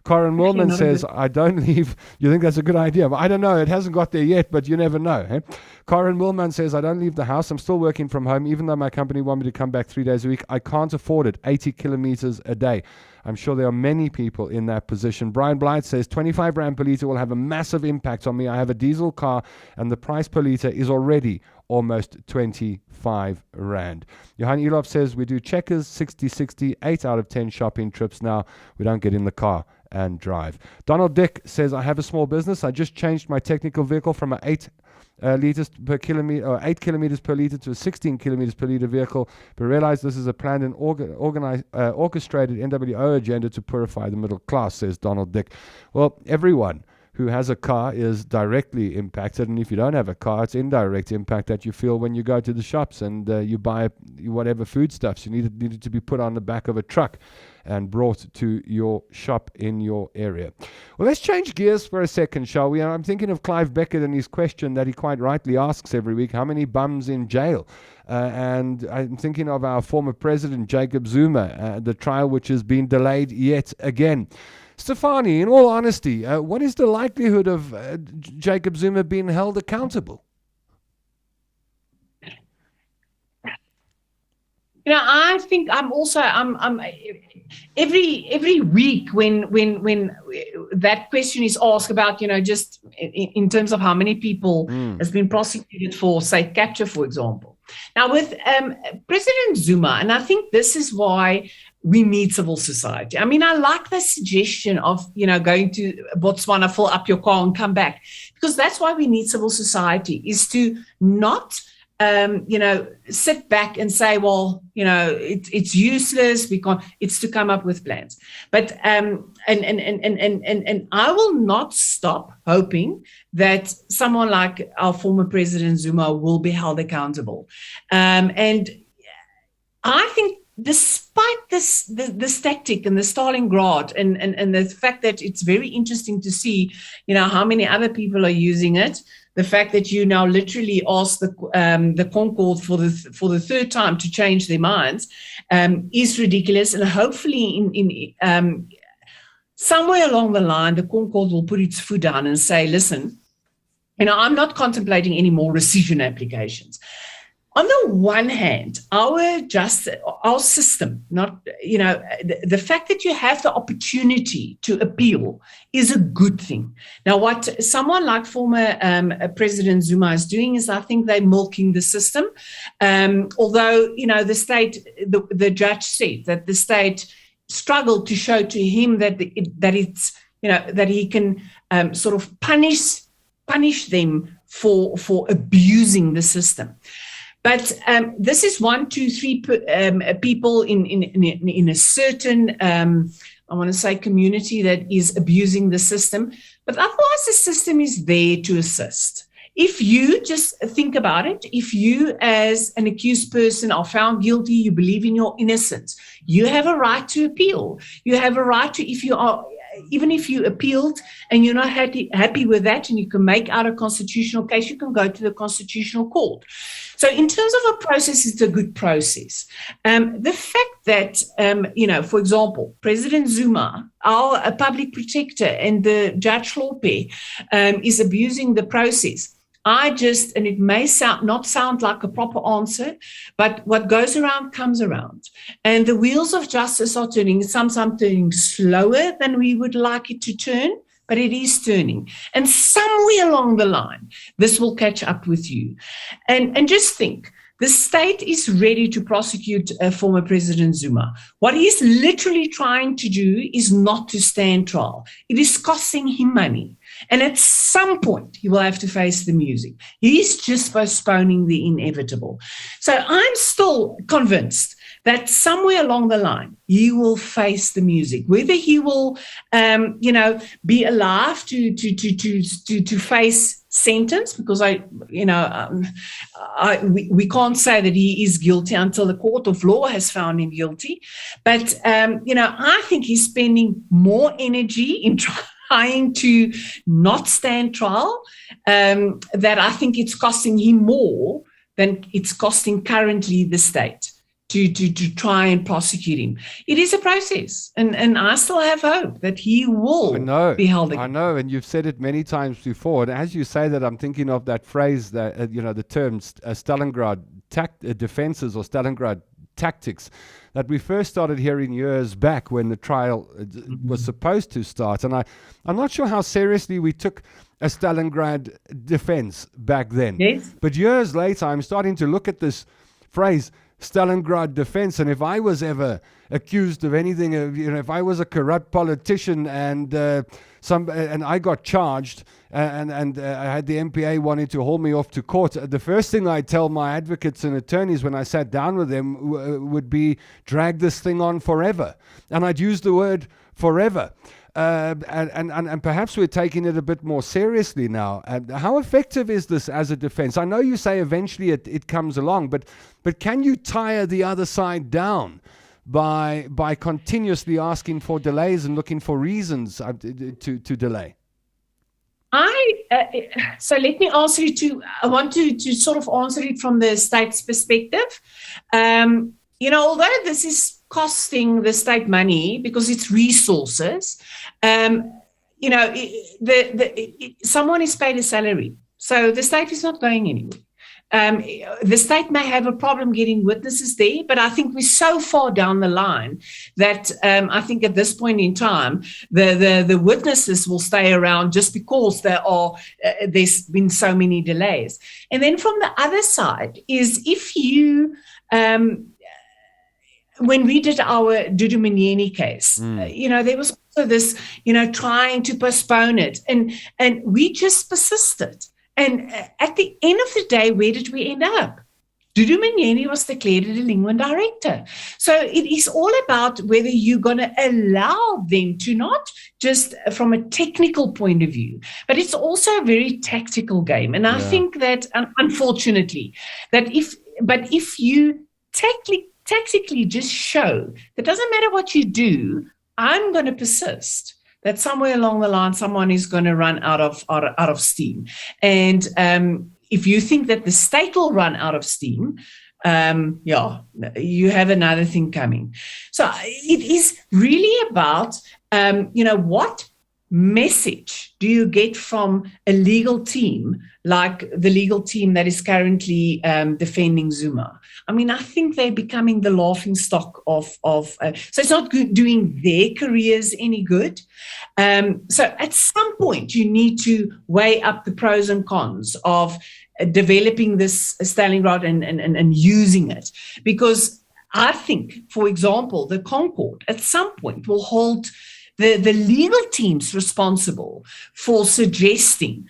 Corin Millman says, I don't leave. You think that's a good idea? But I don't know. It hasn't got there yet, but you never know. Eh? Corin Millman says, I don't leave the house. I'm still working from home. Even though my company want me to come back 3 days a week, I can't afford it. 80 kilometers a day. I'm sure there are many people in that position. Brian Blight says, 25 Rand per litre will have a massive impact on me. I have a diesel car and the price per litre is already almost 25 Rand. Johan Elof says, we do checkers 60-60, 8 out of 10 shopping trips now. We don't get in the car and drive. Donald Dick says, I have a small business. I just changed my technical vehicle from an 8 liters per kilometer or 8 kilometers per liter to a 16 kilometers per liter vehicle, but realize this is a planned and orchestrated NWO agenda to purify the middle class, says Donald Dick. Well, everyone who has a car is directly impacted, and if you don't have a car, it's indirect impact that you feel when you go to the shops and you buy whatever foodstuffs you needed to be put on the back of a truck and brought to your shop in your area. Well, let's change gears for a second, shall we? I'm thinking of Clive Beckett and his question that he quite rightly asks every week, how many bums in jail? And I'm thinking of our former president, Jacob Zuma, the trial which has been delayed yet again. Stefanie, in all honesty, what is the likelihood of Jacob Zuma being held accountable? You know, I think I'm every week when that question is asked about, just in terms of how many people has been prosecuted for state capture, for example. Now with President Zuma, and I think this is why we need civil society. I mean, I like the suggestion of, going to Botswana, fill up your car and come back, because that's why we need civil society, is to not sit back and say, well, it's useless. We can't. It's to come up with plans. But and I will not stop hoping that someone like our former President Zuma will be held accountable. And I think despite this tactic and the Stlingrad and the fact that it's very interesting to see, how many other people are using it, the fact that you now literally ask the Concord for the third time to change their minds is ridiculous. And hopefully in somewhere along the line, the Concord will put its foot down and say, listen, I'm not contemplating any more rescission applications. On the one hand, our system, the fact that you have the opportunity to appeal is a good thing. Now, what someone like former President Zuma is doing is, I think they're milking the system. Although, the state, the judge said that the state struggled to show to him that he can sort of punish them for abusing the system. But this is 1, 2, 3 people in a certain, I want to say, community that is abusing the system. But otherwise, the system is there to assist. If you just think about it, if you as an accused person are found guilty, you believe in your innocence, you have a right to appeal. You have a right to, even if you appealed and you're not happy with that and you can make out a constitutional case, you can go to the Constitutional Court. So in terms of a process, it's a good process. The fact that, for example, President Zuma, our public protector, and the Judge Hlophe is abusing the process. And it may not sound like a proper answer, but what goes around comes around. And the wheels of justice are turning, sometimes turning slower than we would like it to turn, but it is turning. And somewhere along the line, this will catch up with you. And just think, the state is ready to prosecute former President Zuma. What he's literally trying to do is not to stand trial. It is costing him money. And at some point, he will have to face the music. He's just postponing the inevitable. So I'm still convinced that somewhere along the line, he will face the music. Whether he will, be alive to face sentence, because we can't say that he is guilty until the court of law has found him guilty. But, I think he's spending more energy in trying to not stand trial, that I think it's costing him more than it's costing currently the state to try and prosecute him. It is a process, and I still have hope that he will be held accountable. I know, and you've said it many times before. And as you say that, I'm thinking of that phrase, that the term Stlingrad defenses or Stlingrad tactics that we first started hearing years back when the trial was supposed to start. And I'm not sure how seriously we took a Stlingrad defense back then. Yes. But years later, I'm starting to look at this phrase, Stlingrad defense, and if I was ever accused of anything, if I was a corrupt politician and I got charged and I had the MPA wanting to haul me off to court, the first thing I'd tell my advocates and attorneys when I sat down with them would be drag this thing on forever. And I'd use the word forever. And perhaps we're taking it a bit more seriously now. How effective is this as a defense? I know you say eventually it comes along, but can you tire the other side down by continuously asking for delays and looking for reasons to delay? So let me answer you I want to sort of answer it from the state's perspective. Although this is costing the state money because it's resources, someone is paid a salary. So the state is not going anywhere. The state may have a problem getting witnesses there, but I think we're so far down the line that I think at this point in time, the witnesses will stay around just because there's been so many delays. And then from the other side is if you... when we did our Dudu Mnyeni case, there was also this, trying to postpone it. And we just persisted. And at the end of the day, where did we end up? Dudu Mnyeni was declared a delinquent director. So it is all about whether you're going to allow them to, not just from a technical point of view, but it's also a very tactical game. And I think that, unfortunately, if you tactically just show that doesn't matter what you do, I'm going to persist. That somewhere along the line, someone is going to run out of steam. And if you think that the state will run out of steam, you have another thing coming. So it is really about, what message do you get from a legal team like the legal team that is currently defending Zuma? I mean, I think they're becoming the laughing stock of so it's not doing their careers any good. So at some point, you need to weigh up the pros and cons of developing this Stlingrad and using it. Because I think, for example, the Concord at some point will hold the legal teams responsible for suggesting,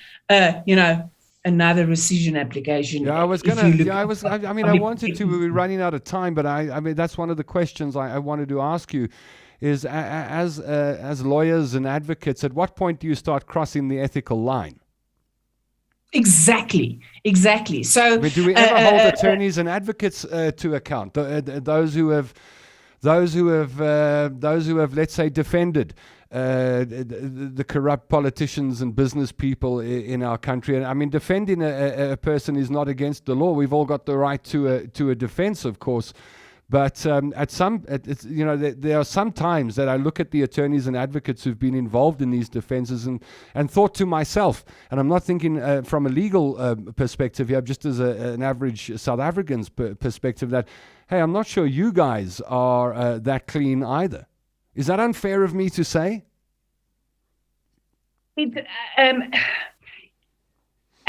another rescission application. Yeah, I was going to. I wanted to. We're running out of time, but I mean, that's one of the questions I wanted to ask you. Is as lawyers and advocates, at what point do you start crossing the ethical line? Exactly. So, do we ever hold attorneys and advocates to account? Those who have, let's say, defended the corrupt politicians and business people in our country. And I mean, defending a person is not against the law. We've all got the right to a defense, of course. But there are some times that I look at the attorneys and advocates who've been involved in these defenses and thought to myself, and I'm not thinking from a legal perspective here, just as an average South African's perspective, that, hey, I'm not sure you guys are that clean either. Is that unfair of me to say?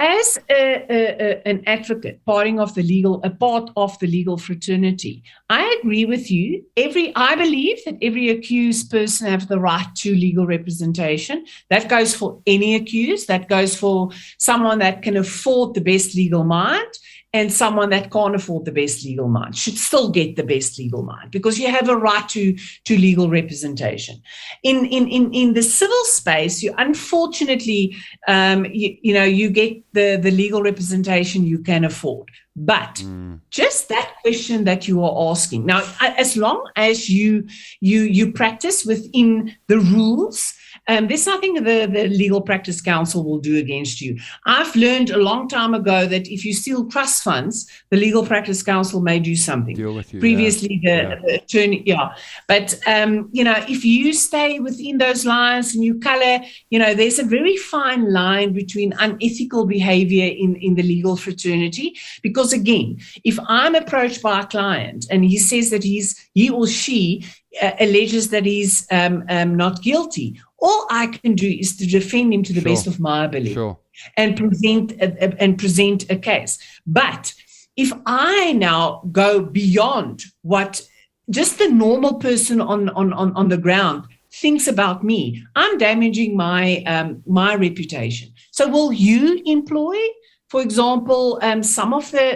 As an advocate, part of the legal fraternity, I agree with you. I believe that every accused person has the right to legal representation. That goes for any accused. That goes for someone that can afford the best legal mind, and someone that can't afford the best legal mind should still get the best legal mind, because you have a right to legal representation. In the civil space, you unfortunately, you get the legal representation you can afford. But just that question that you are asking now, as long as you practice within the rules, there's nothing the Legal Practice Council will do against you. I've learned a long time ago that if you steal trust funds, the Legal Practice Council may do something. Deal with you. Previously, the attorney, But, if you stay within those lines and you color, there's a very fine line between unethical behavior in the legal fraternity. Because, again, if I'm approached by a client and he says that he or she alleges that he's not guilty, all I can do is to defend him to the best of my ability and present a case. But if I now go beyond what just the normal person on the ground thinks about me, I'm damaging my reputation. So will you employ, for example, some of the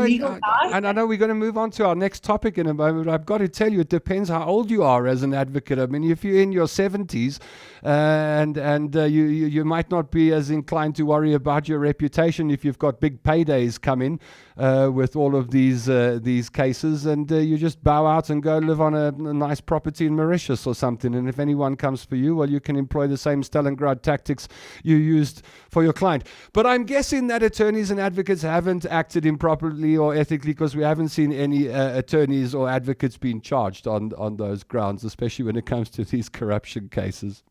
legal guys? And I know we're going to move on to our next topic in a moment. I've got to tell you, it depends how old you are as an advocate. I mean, if you're in your 70s and you might not be as inclined to worry about your reputation if you've got big paydays coming with all of these cases, and you just bow out and go live on a nice property in Mauritius or something. And if anyone comes for you, well, you can employ the same Stlingrad tactics you used for your client. But I'm guessing that attorneys and advocates haven't acted improperly or ethically, because we haven't seen any attorneys or advocates being charged on those grounds, especially when it comes to these corruption cases.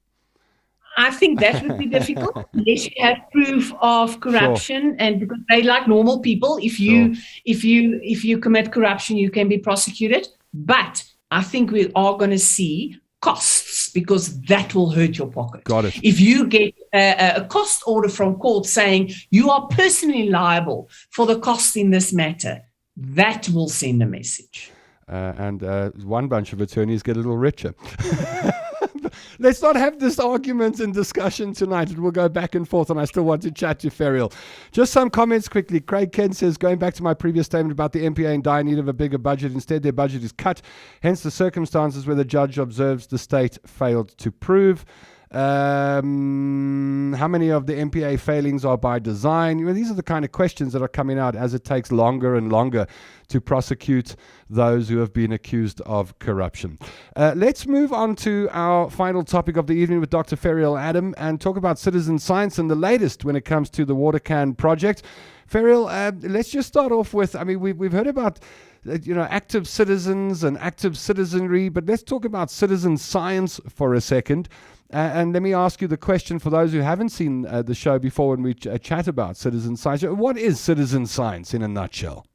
I think that would be difficult unless you have proof of corruption, and because they like normal people, if you commit corruption, you can be prosecuted. But I think we are going to see costs, because that will hurt your pocket. Got it. If you get a cost order from court saying you are personally liable for the cost in this matter, that will send a message. And one bunch of attorneys get a little richer. Let's not have this argument and discussion tonight. It will go back and forth, and I still want to chat to Ferial. Just some comments quickly. Craig Kent says, going back to my previous statement about the MPA in dire need of a bigger budget, instead their budget is cut. Hence the circumstances where the judge observes the state failed to prove. How many of the MPA failings are by design? You know, these are the kind of questions that are coming out as it takes longer and longer to prosecute those who have been accused of corruption. Let's move on to our final topic of the evening with Dr. Ferial Adam and talk about citizen science and the latest when it comes to the water can project. Ferial, let's just start off with, I mean, we've heard about active citizens and active citizenry, but let's talk about citizen science for a second. And let me ask you the question for those who haven't seen the show before when we chat about citizen science. What is citizen science in a nutshell?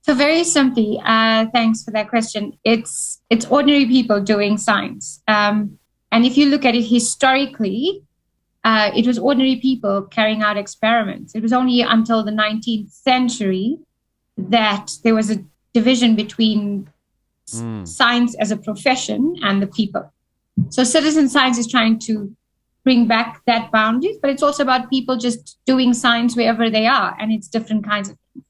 So very simply, thanks for that question. It's ordinary people doing science. And if you look at it historically, it was ordinary people carrying out experiments. It was only until the 19th century that there was a division between science as a profession and the people. So citizen science is trying to bring back that boundary, but it's also about people just doing science wherever they are, and it's different kinds of things.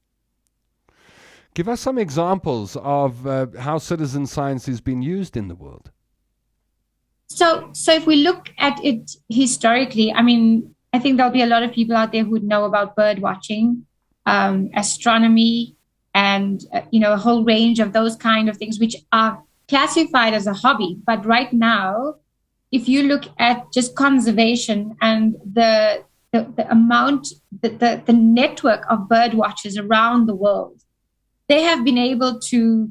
Give us some examples of how citizen science is being used in the world. So if we look at it historically, I mean, I think there'll be a lot of people out there who would know about bird watching, astronomy, and a whole range of those kind of things, which are classified as a hobby. But right now, if you look at just conservation and the amount, the network of bird watchers around the world, they have been able to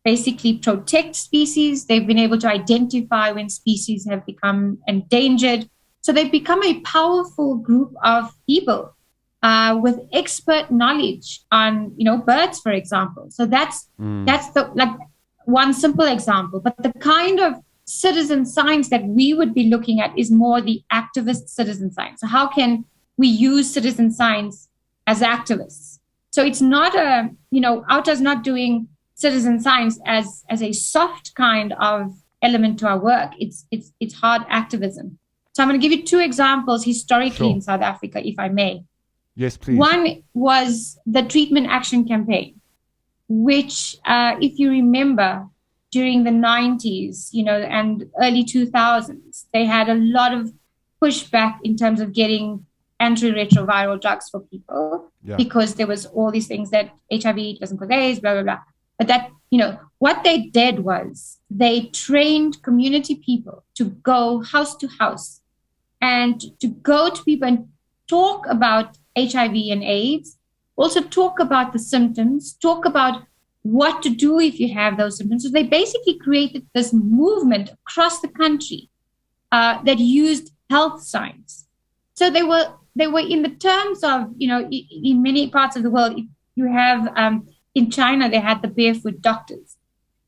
basically protect species. They've been able to identify when species have become endangered. So they've become a powerful group of people with expert knowledge on, birds, for example. So that's one simple example. But the kind of citizen science that we would be looking at is more the activist citizen science. So how can we use citizen science as activists? So it's not OUTA is not doing citizen science as a soft kind of element to our work. It's hard activism. So I'm going to give you two examples historically in South Africa, if I may. Yes, please. One was the Treatment Action Campaign, which, if you remember, during the 90s, and early 2000s, they had a lot of pushback in terms of getting antiretroviral drugs for people because there was all these things that HIV doesn't cause AIDS, blah, blah, blah. But that, what they did was they trained community people to go house to house and to go to people and talk about HIV and AIDS, also talk about the symptoms, talk about what to do if you have those symptoms. So they basically created this movement across the country that used health science. So they were in the terms of, in many parts of the world, you have, in China, they had the barefoot doctors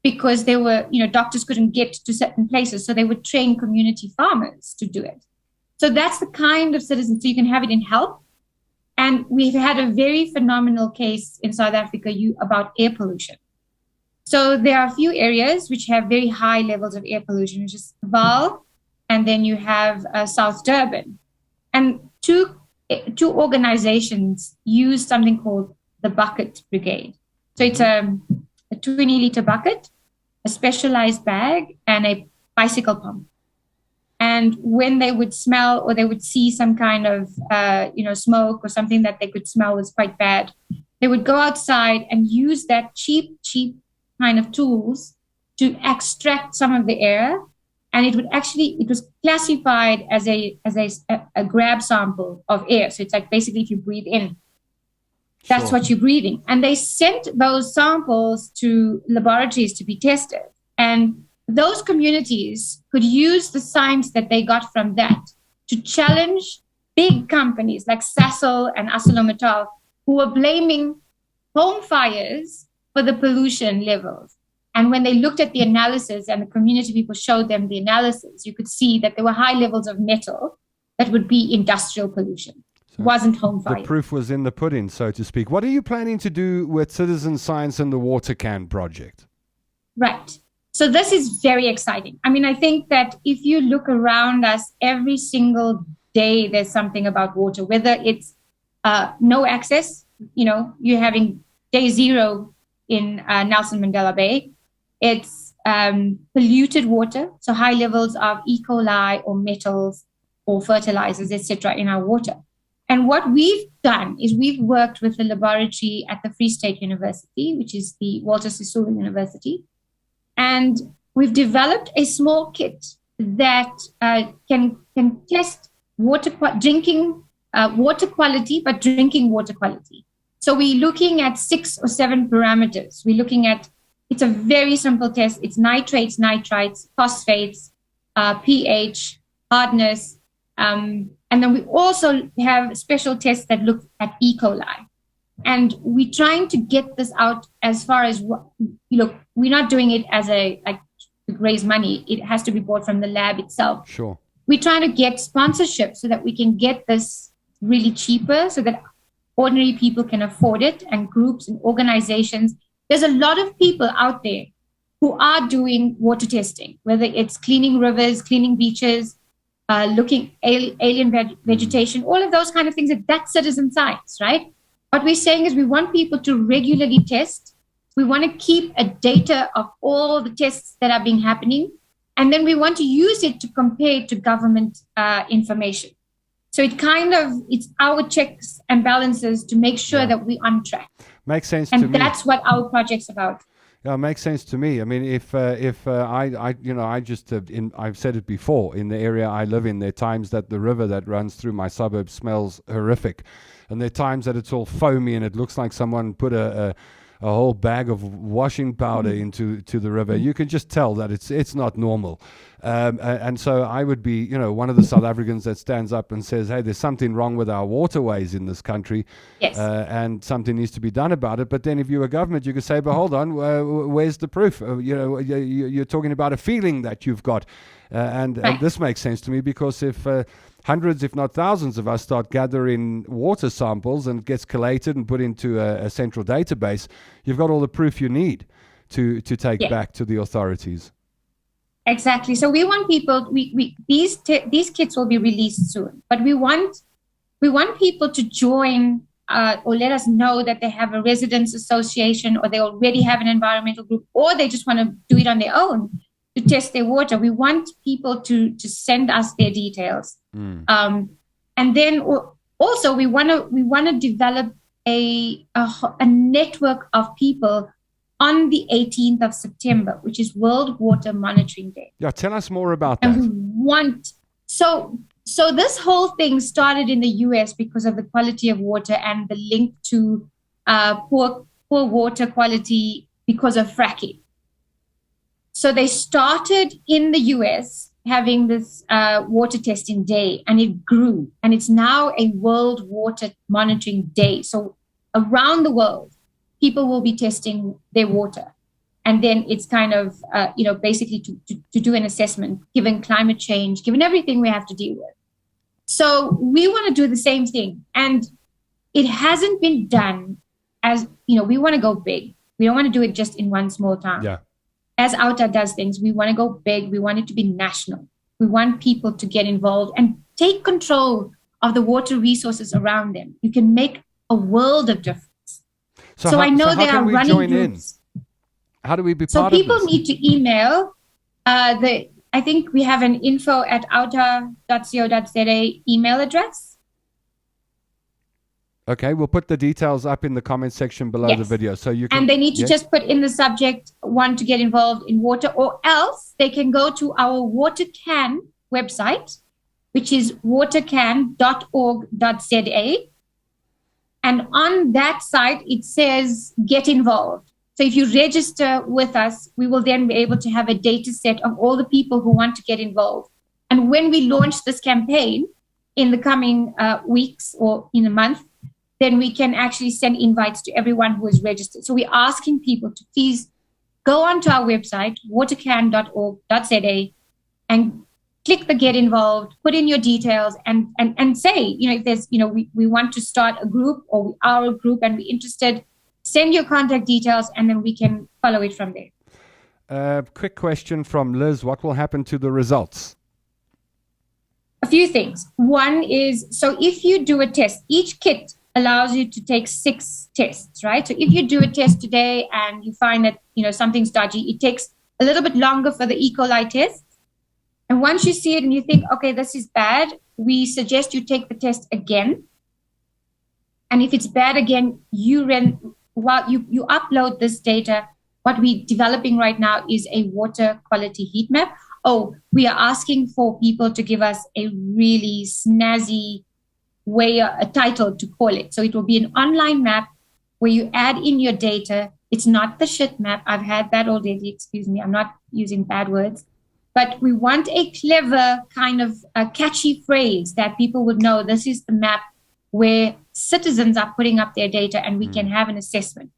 because they were, doctors couldn't get to certain places. So they would train community farmers to do it. So that's the kind of citizen. So you can have it in health. And we've had a very phenomenal case in South Africa about air pollution. So there are a few areas which have very high levels of air pollution, which is Vaal, and then you have South Durban. And two organizations use something called the bucket brigade. So it's a 20-liter bucket, a specialized bag, and a bicycle pump. And when they would smell or they would see some kind of, smoke or something that they could smell was quite bad, they would go outside and use that cheap kind of tools to extract some of the air. And it was classified as a grab sample of air. So it's like basically if you breathe in, that's what you're breathing. And they sent those samples to laboratories to be tested. And those communities could use the science that they got from that to challenge big companies like Sasol and ArcelorMittal, who were blaming home fires for the pollution levels. And when they looked at the analysis and the community people showed them the analysis, you could see that there were high levels of metal that would be industrial pollution. So it wasn't home fire. The proof was in the pudding, so to speak. What are you planning to do with citizen science and the water can project? Right. So this is very exciting. I mean, I think that if you look around us every single day, there's something about water, whether it's no access, you're having day zero in Nelson Mandela Bay. It's polluted water, so high levels of E. coli or metals or fertilizers, etc., in our water. And what we've done is we've worked with the laboratory at the Free State University, which is the Walter Sisulu University, and we've developed a small kit that can test drinking water quality, but drinking water quality. So we're looking at 6 or 7 parameters. We're looking at, it's a very simple test. It's nitrates, nitrites, phosphates, pH, hardness. And then we also have special tests that look at E. coli. And we're trying to get this out as far as, look, we're not doing it as to raise money. It has to be bought from the lab itself. Sure. We're trying to get sponsorship so that we can get this really cheaper so that ordinary people can afford it, and groups and organizations. There's a lot of people out there who are doing water testing, whether it's cleaning rivers, cleaning beaches, looking alien vegetation, all of those kind of things. That's citizen science, right? What we're saying is we want people to regularly test. We want to keep a data of all the tests that are being happening. And then we want to use it to compare to government information. So it's our checks and balances to make sure that we're on track. Makes sense to me. And that's what our project's about. Yeah, it makes sense to me. I mean, if I've said it before, in the area I live in, there are times that the river that runs through my suburb smells horrific. And there are times that it's all foamy and it looks like someone put a whole bag of washing powder into the river. You can just tell that it's not normal. And so I would be, one of the South Africans that stands up and says, hey, there's something wrong with our waterways in this country. Yes. And something needs to be done about it. But then if you're a government, you could say, but hold on, where's the proof? You're talking about a feeling that you've got. And this makes sense to me, because if hundreds, if not thousands of us start gathering water samples and it gets collated and put into a central database, you've got all the proof you need to take back to the authorities. Exactly. So we want people, these kits will be released soon, but we want people to join or let us know that they have a residents association, or they already have an environmental group, or they just want to do it on their own to test their water. We want people to send us their details. And then also we want to develop a network of people on the 18th of September, which is World Water Monitoring Day. Yeah, tell us more about that. And we want, so this whole thing started in the US because of the quality of water and the link to poor water quality because of fracking. So they started in the US having this water testing day, and it grew, and it's now a World Water Monitoring Day. So around the world, people will be testing their water. And then it's kind of, basically to do an assessment, given climate change, given everything we have to deal with. So we want to do the same thing. And it hasn't been done as, we want to go big. We don't want to do it just in one small town. Yeah. As OUTA does things, we want to go big. We want it to be national. We want people to get involved and take control of the water resources around them. You can make a world of difference. So I know there are running groups. How do we be part So of this? people need to email. I think we have an info@outa.co.za email address. Okay, we'll put the details up in the comment section below the video. So you can, and they need to just put in the subject, want to get involved in water, or else they can go to our WaterCan website, which is watercan.org.za. And on that site, it says get involved. So if you register with us, we will then be able to have a data set of all the people who want to get involved. And when we launch this campaign in the coming weeks or in a month, then we can actually send invites to everyone who is registered. So we're asking people to please go onto our website, watercan.org.za, and click the get involved, put in your details, and say, if there's, we want to start a group, or we are a group and we're interested, send your contact details, and then we can follow it from there. Quick question from Liz. What will happen to the results? A few things. One is, so if you do a test, each kit allows you to take 6 tests, right? So if you do a test today and you find that, something's dodgy, it takes a little bit longer for the E. coli test. And once you see it and you think, okay, this is bad, we suggest you take the test again. And if it's bad again, you upload this data. What we're developing right now is a water quality heat map. Oh, we are asking for people to give us a really snazzy way, a title to call it. So it will be an online map where you add in your data. It's not the shit map. I've had that already. Excuse me. I'm not using bad words. But we want a clever kind of a catchy phrase that people would know this is the map where citizens are putting up their data and we can have an assessment.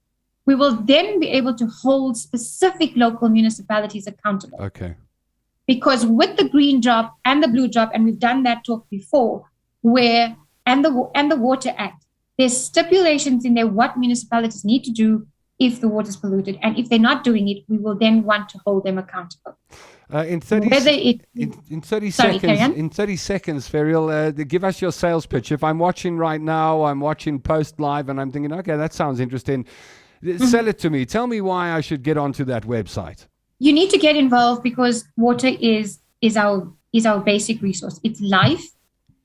We will then be able to hold specific local municipalities accountable. Okay. Because with the green drop and the blue drop, and we've done that talk before, and the Water Act, there's stipulations in there what municipalities need to do if the water is polluted. And if they're not doing it, we will then want to hold them accountable. In 30 seconds, Ferial, give us your sales pitch. If I'm watching right now, I'm watching post live, and I'm thinking, okay, that sounds interesting. Sell it to me. Tell me why I should get onto that website. You need to get involved because water is our basic resource. It's life,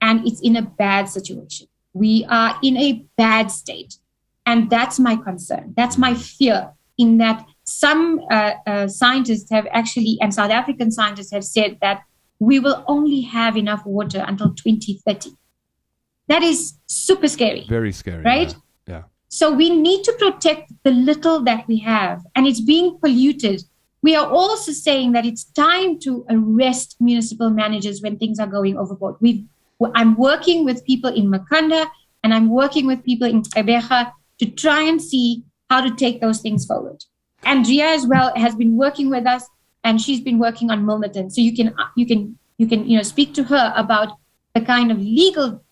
and it's in a bad situation. We are in a bad state, and that's my concern. That's my fear. In that some scientists have actually, and South African scientists have said that we will only have enough water until 2030. That is super scary. Very scary. Right? Yeah. So we need to protect the little that we have, and it's being polluted. We are also saying that it's time to arrest municipal managers when things are going overboard. I'm working with people in Makanda, and I'm working with people in Gqeberha to try and see how to take those things forward. Andrea as well has been working with us, and she's been working on Milnerton. So you can speak to her about the kind of legal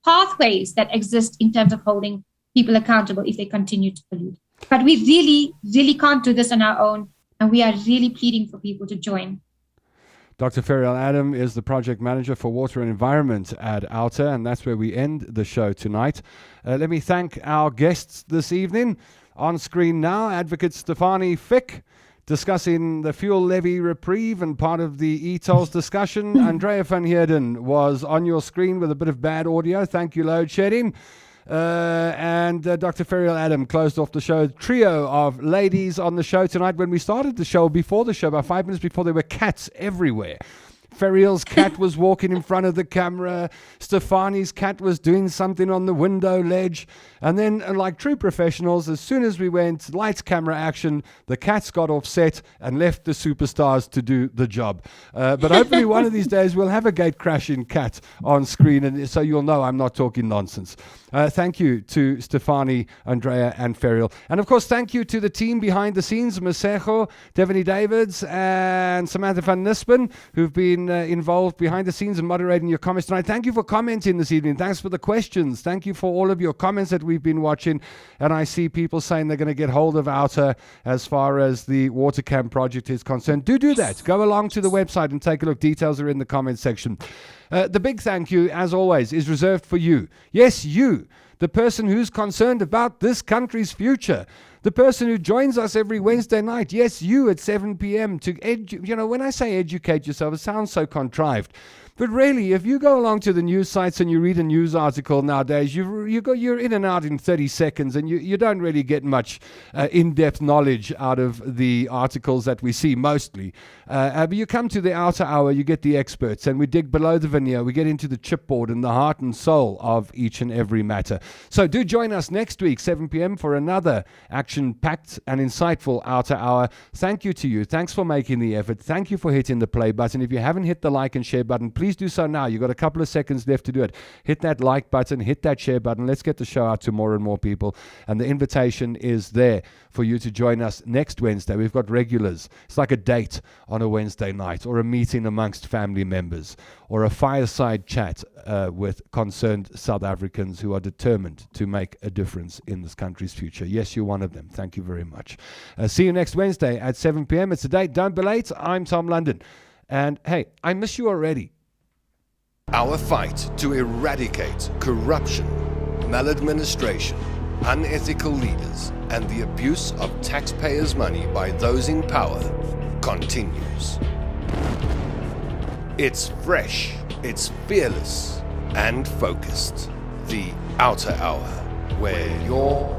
pathways that exist in terms of holding people accountable if they continue to pollute. But we really, really can't do this on our own, and we are really pleading for people to join. Dr. Ferial Adam is the project manager for water and environment at OUTA, and that's where we end the show tonight. Let me thank our guests this evening. On screen now, Advocate Stefanie Fick, discussing the Fuel Levy Reprieve and part of the eTolls discussion. Andrea van Heerden was on your screen with a bit of bad audio. Thank you, load shedding. And Dr. Ferial Adam closed off the show. Trio of ladies on the show tonight. When we started the show, before the show, about 5 minutes before, there were cats everywhere. Ferial's cat was walking in front of the camera. Stefanie's cat was doing something on the window ledge. And then, like true professionals, as soon as we went lights, camera, action, the cats got offset and left the superstars to do the job. But hopefully one of these days we'll have a gate crashing cat on screen, and so you'll know I'm not talking nonsense. Thank you to Stefanie, Andrea, and Ferial. And of course, thank you to the team behind the scenes, Masejo, Devani Davids, and Samantha van Nispen, who've been involved behind the scenes and moderating your comments tonight. Thank you for commenting this evening. Thanks for the questions. Thank you for all of your comments that we've been watching. And I see people saying they're going to get hold of OUTA as far as the water camp project is concerned. Do that. Go along to the website and take a look. Details are in the comment section. The big thank you, as always, is reserved for you. Yes, you, the person who's concerned about this country's future. The person who joins us every Wednesday night. Yes, you at 7 p.m. to when I say educate yourself, it sounds so contrived. But really, if you go along to the news sites and you read a news article nowadays, you're in and out in 30 seconds, and you don't really get much in-depth knowledge out of the articles that we see mostly. But you come to the OUTA Hour, you get the experts, and we dig below the veneer. We get into the chipboard and the heart and soul of each and every matter. So do join us next week, 7 p.m. for another action-packed and insightful OUTA Hour. Thank you to you. Thanks for making the effort. Thank you for hitting the play button. If you haven't hit the like and share button, please do so now. You've got a couple of seconds left to do it. Hit that like button, hit that share button. Let's get the show out to more and more people. And the invitation is there for you to join us next Wednesday. We've got regulars. It's like a date on a Wednesday night, or a meeting amongst family members, or a fireside chat with concerned South Africans who are determined to make a difference in this country's future. Yes, you're one of them. Thank you very much. See you next Wednesday at 7 p.m. It's a date. Don't be late. I'm Tom London. And hey, I miss you already. Our fight to eradicate corruption, maladministration, unethical leaders, and the abuse of taxpayers' money by those in power continues. It's fresh, it's fearless, and focused. The OUTA Hour, where your